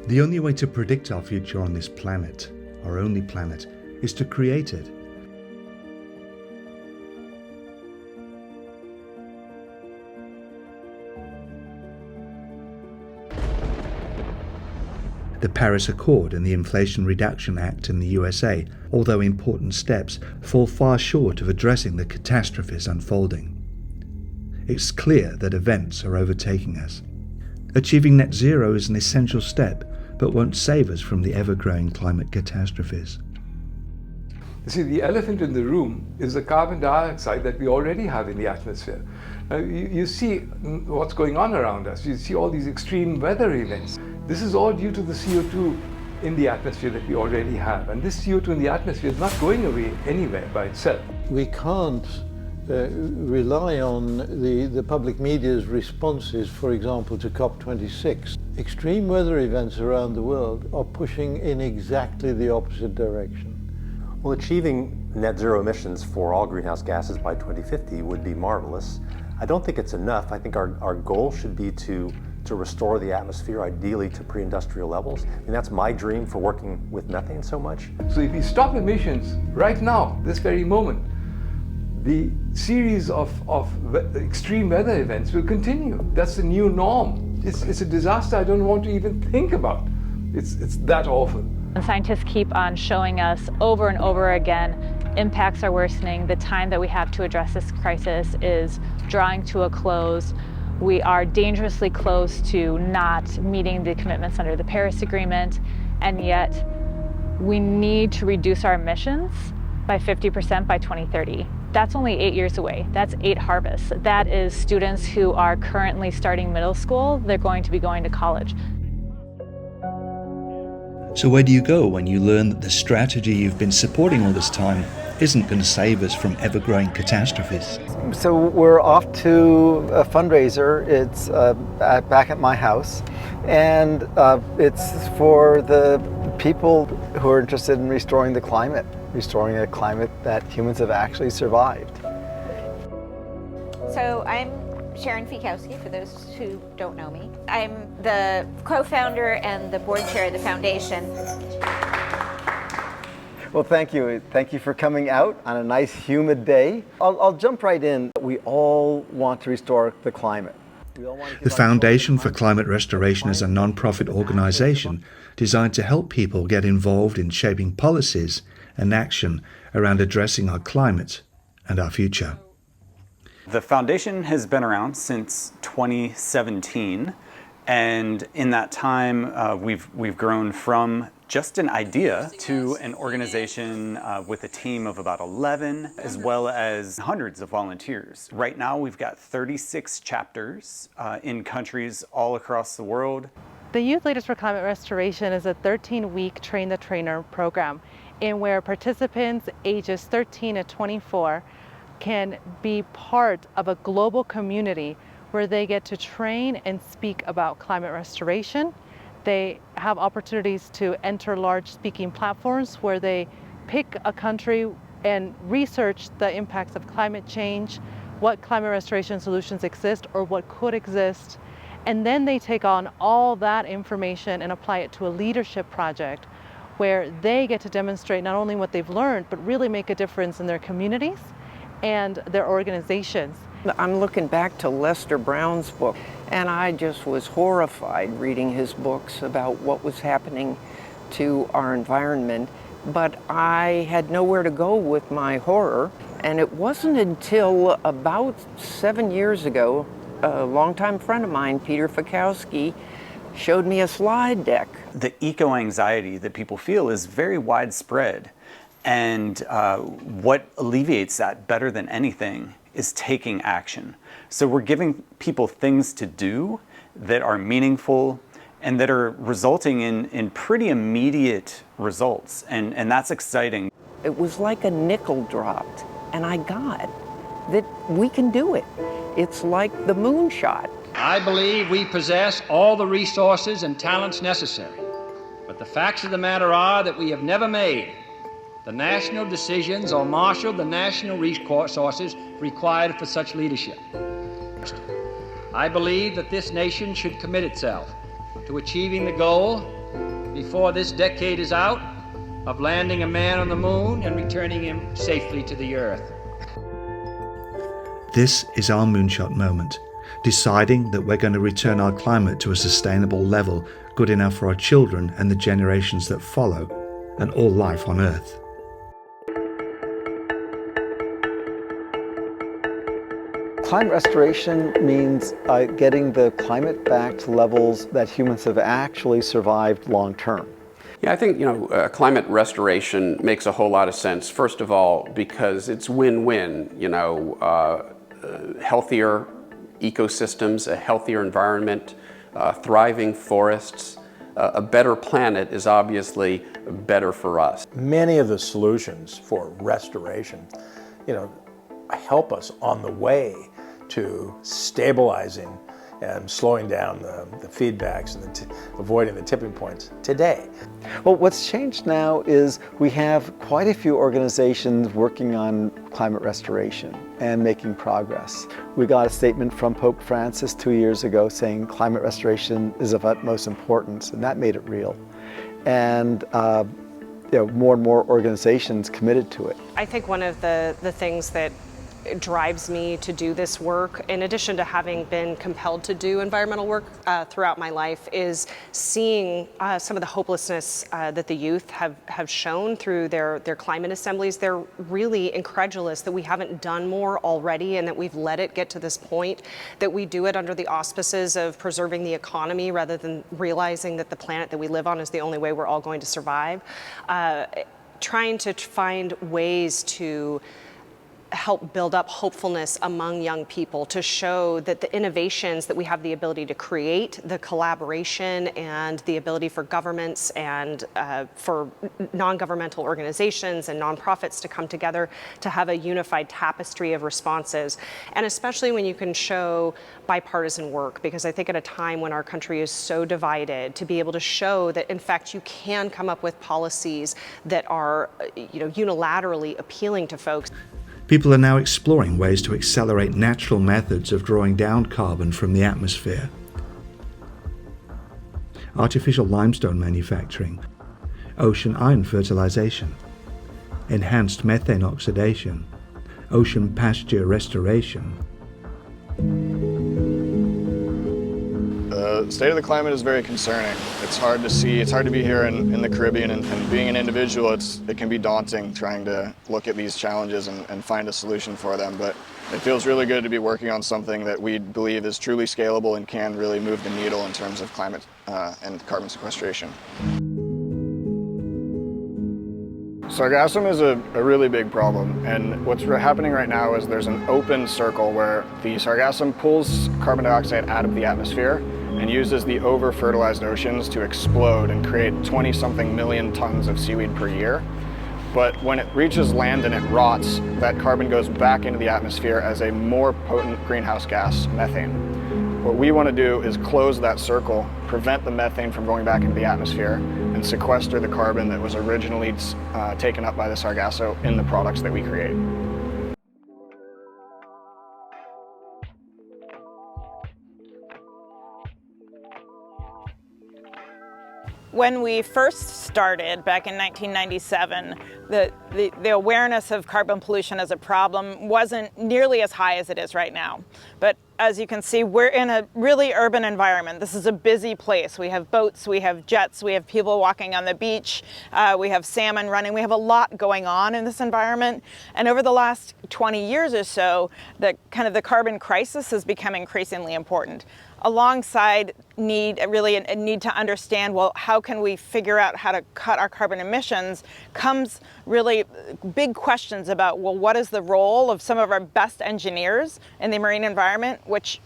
The only way to predict our future on this planet, our only planet, is to create it. The Paris Accord and the Inflation Reduction Act in the USA, although important steps, fall far short of addressing the catastrophes unfolding. It's clear that events are overtaking us. Achieving net zero is an essential step, but won't save us from the ever-growing climate catastrophes. You see, the elephant in the room is the carbon dioxide that we already have in the atmosphere. You see what's going on around us. You see all these extreme weather events. This is all due to the CO2 in the atmosphere that we already have. And this CO2 in the atmosphere is not going away anywhere by itself. We can't rely on the public media's responses, for example, to COP26. Extreme weather events around the world are pushing in exactly the opposite direction. Well, achieving net zero emissions for all greenhouse gases by 2050 would be marvelous. I don't think it's enough. I think our goal should be to restore the atmosphere, ideally to pre-industrial levels. I mean, that's my dream for working with methane so much. So if we stop emissions right now, this very moment, the series of extreme weather events will continue. That's the new norm. It's a disaster I don't want to even think about. It's that awful. And scientists keep on showing us over and over again, impacts are worsening. The time that we have to address this crisis is drawing to a close. We are dangerously close to not meeting the commitments under the Paris Agreement, and yet we need to reduce our emissions by 50% by 2030. That's only 8 years away. That's 8 harvests. That is students who are currently starting middle school. They're going to be going to college. So where do you go when you learn that the strategy you've been supporting all this time isn't going to save us from ever-growing catastrophes? So we're off to a fundraiser. It's back at my house, and it's for the people who are interested in restoring a climate that humans have actually survived. So I'm Sharon Fikowski, for those who don't know me. I'm the co-founder and the board chair of the foundation. Well, thank you. Thank you for coming out on a nice humid day. I'll jump right in. We all want to restore the climate. The Foundation for Climate Restoration is a non-profit organization designed to help people get involved in shaping policies and action around addressing our climate and our future. The foundation has been around since 2017, and in that time we've grown from just an idea to an organization with a team of about 11, as well as hundreds of volunteers. Right now we've got 36 chapters in countries all across the world. The Youth Leaders for Climate Restoration is a 13-week Train the Trainer program in where participants ages 13 to 24 can be part of a global community where they get to train and speak about climate restoration. They have opportunities to enter large speaking platforms where they pick a country and research the impacts of climate change, what climate restoration solutions exist or what could exist, and then they take on all that information and apply it to a leadership project where they get to demonstrate not only what they've learned, but really make a difference in their communities and their organizations. I'm looking back to Lester Brown's book, and I just was horrified reading his books about what was happening to our environment, but I had nowhere to go with my horror. And it wasn't until about 7 years ago, a longtime friend of mine, Peter Fikowski, showed me a slide deck. The eco-anxiety that people feel is very widespread, and what alleviates that better than anything is taking action. So we're giving people things to do that are meaningful and that are resulting in pretty immediate results, and that's exciting. It was like a nickel dropped, and I got that we can do it. It's like the moonshot. I believe we possess all the resources and talents necessary, but the facts of the matter are that we have never made the national decisions or marshaled the national resources required for such leadership. I believe that this nation should commit itself to achieving the goal before this decade is out of landing a man on the moon and returning him safely to the Earth. This is our moonshot moment, deciding that we're going to return our climate to a sustainable level good enough for our children and the generations that follow, and all life on Earth. Climate restoration means getting the climate back to levels that humans have actually survived long term. Yeah, I think, climate restoration makes a whole lot of sense. First of all, because it's win-win, healthier ecosystems, a healthier environment, thriving forests, a better planet is obviously better for us. Many of the solutions for restoration, help us on the way to stabilizing and slowing down the feedbacks and avoiding the tipping points today. Well, what's changed now is we have quite a few organizations working on climate restoration and making progress. We got a statement from Pope Francis 2 years ago saying climate restoration is of utmost importance, and that made it real. And more and more organizations committed to it. I think one of the things that drives me to do this work, in addition to having been compelled to do environmental work throughout my life, is seeing some of the hopelessness that the youth have shown through their climate assemblies. They're really incredulous that we haven't done more already and that we've let it get to this point, that we do it under the auspices of preserving the economy rather than realizing that the planet that we live on is the only way we're all going to survive. Trying to find ways to help build up hopefulness among young people, to show that the innovations that we have the ability to create, the collaboration and the ability for governments and for non-governmental organizations and nonprofits to come together to have a unified tapestry of responses. And especially when you can show bipartisan work, because I think at a time when our country is so divided, to be able to show that in fact you can come up with policies that are unilaterally appealing to folks. People are now exploring ways to accelerate natural methods of drawing down carbon from the atmosphere. Artificial limestone manufacturing, ocean iron fertilization, enhanced methane oxidation, ocean pasture restoration. The state of the climate is very concerning. It's hard to see, it's hard to be here in the Caribbean, and being an individual, it can be daunting trying to look at these challenges and find a solution for them. But it feels really good to be working on something that we believe is truly scalable and can really move the needle in terms of climate and carbon sequestration. Sargassum is a really big problem, and what's happening right now is there's an open circle where the sargassum pulls carbon dioxide out of the atmosphere and uses the over-fertilized oceans to explode and create 20-something million tons of seaweed per year. But when it reaches land and it rots, that carbon goes back into the atmosphere as a more potent greenhouse gas, methane. What we want to do is close that circle, prevent the methane from going back into the atmosphere, and sequester the carbon that was originally taken up by the sargasso in the products that we create. When we first started back in 1997, the awareness of carbon pollution as a problem wasn't nearly as high as it is right now. But as you can see, we're in a really urban environment. This is a busy place. We have boats, we have jets, we have people walking on the beach, we have salmon running. We have a lot going on in this environment. And over the last 20 years or so, the carbon crisis has become increasingly important. Alongside a need to understand, well, how can we figure out how to cut our carbon emissions, comes really big questions about, well, what is the role of some of our best engineers in the marine environment, which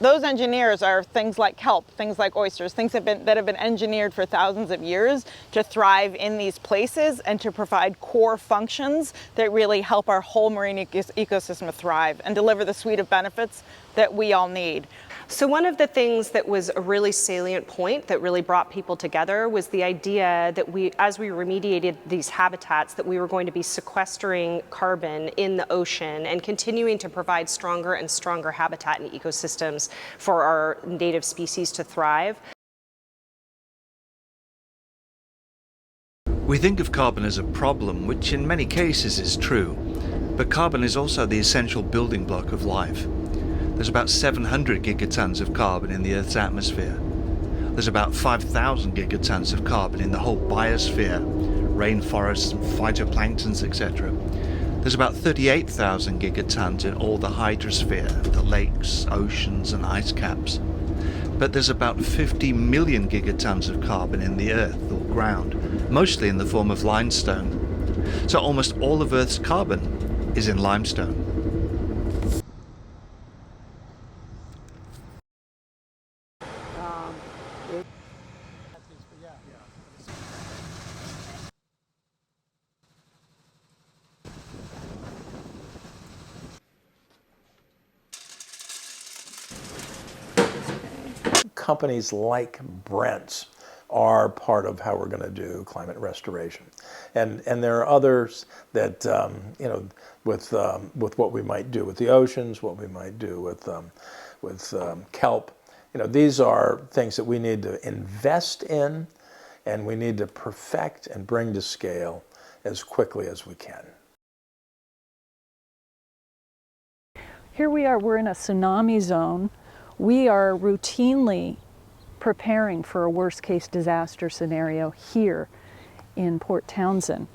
those engineers are things like kelp, things like oysters, things that have been engineered for thousands of years to thrive in these places and to provide core functions that really help our whole marine ecosystem thrive and deliver the suite of benefits that we all need. So one of the things that was a really salient point that really brought people together was the idea that as we remediated these habitats, that we were going to be sequestering carbon in the ocean and continuing to provide stronger and stronger habitat and ecosystems for our native species to thrive. We think of carbon as a problem, which in many cases is true, but carbon is also the essential building block of life. There's about 700 gigatons of carbon in the Earth's atmosphere. There's about 5,000 gigatons of carbon in the whole biosphere, rainforests and phytoplanktons, etc. There's about 38,000 gigatons in all the hydrosphere, the lakes, oceans and ice caps. But there's about 50 million gigatons of carbon in the earth or ground, mostly in the form of limestone. So almost all of Earth's carbon is in limestone. Companies like Brent are part of how we're going to do climate restoration, and there are others that you know, with what we might do with the oceans, what we might do with kelp. You know, these are things that we need to invest in, and we need to perfect and bring to scale as quickly as we can. Here we are, we're in a tsunami zone. We are routinely preparing for a worst-case disaster scenario here in Port Townsend.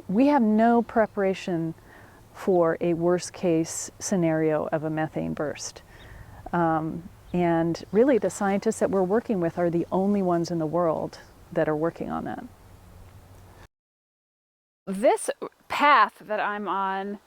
We have no preparation for a worst-case scenario of a methane burst. And really, the scientists that we're working with are the only ones in the world that are working on that. This path that I'm on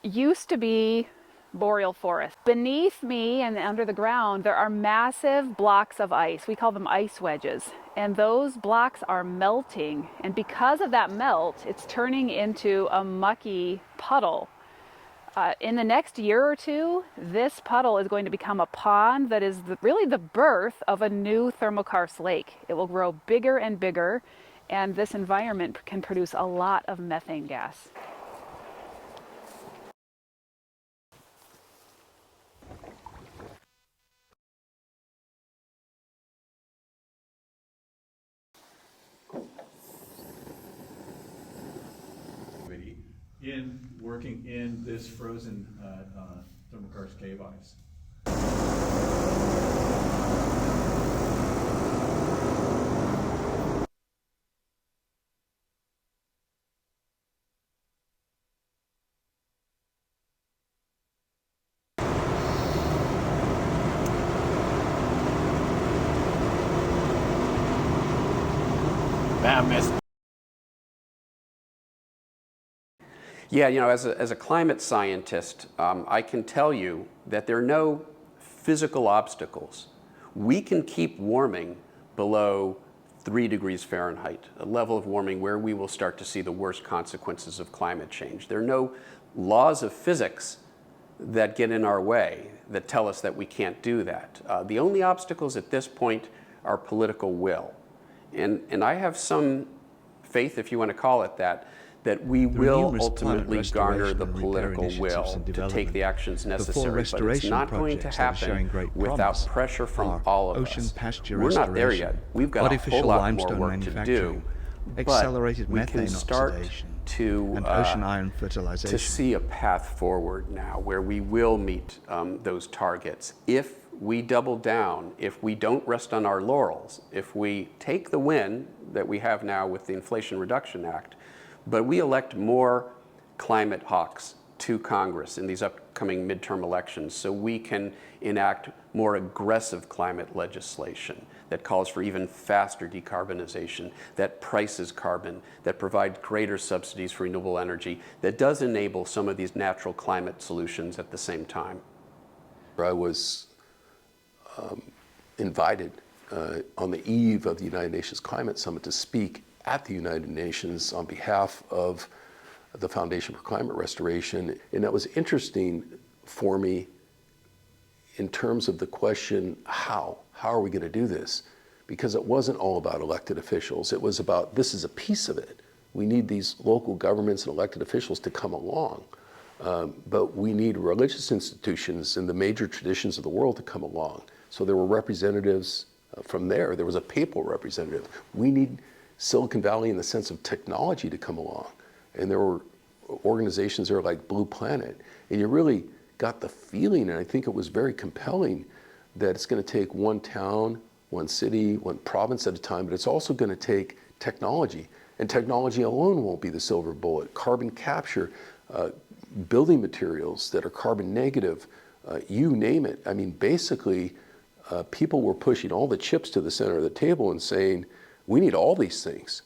used to be boreal forest. Beneath me and under the ground, there are massive blocks of ice. We call them ice wedges. And those blocks are melting. And because of that melt, it's turning into a mucky puddle. In the next year or two, this puddle is going to become a pond that is really the birth of a new thermokarst lake. It will grow bigger and bigger, and this environment can produce a lot of methane gas. In working in this frozen thermokarst cave ice. Mammoth. Yeah, you know, as a climate scientist, I can tell you that there are no physical obstacles. We can keep warming below 3 degrees Fahrenheit, a level of warming where we will start to see the worst consequences of climate change. There are no laws of physics that get in our way that tell us that we can't do that. The only obstacles at this point are political will. And I have some faith, if you want to call it that we will ultimately garner the political will to take the actions necessary, but it's not going to happen without pressure from all of us. We're not there yet. We've got a whole lot more work to do, but we can start to see a path forward now where we will meet those targets. If we double down, if we don't rest on our laurels, if we take the win that we have now with the Inflation Reduction Act, but we elect more climate hawks to Congress in these upcoming midterm elections so we can enact more aggressive climate legislation that calls for even faster decarbonization, that prices carbon, that provides greater subsidies for renewable energy, that does enable some of these natural climate solutions at the same time. I was invited on the eve of the United Nations Climate Summit to speak at the United Nations on behalf of the Foundation for Climate Restoration. And that was interesting for me in terms of the question, how are we going to do this? Because it wasn't all about elected officials. It was about, this is a piece of it. We need these local governments and elected officials to come along. But we need religious institutions in the major traditions of the world to come along. So there were representatives from there. There was a papal representative. We need Silicon Valley in the sense of technology to come along. And there were organizations there like Blue Planet. And you really got the feeling, and I think it was very compelling, that it's going to take one town, one city, one province at a time, but it's also going to take technology. And technology alone won't be the silver bullet. Carbon capture, building materials that are carbon negative, you name it. I mean, basically, people were pushing all the chips to the center of the table and saying, we need all these things.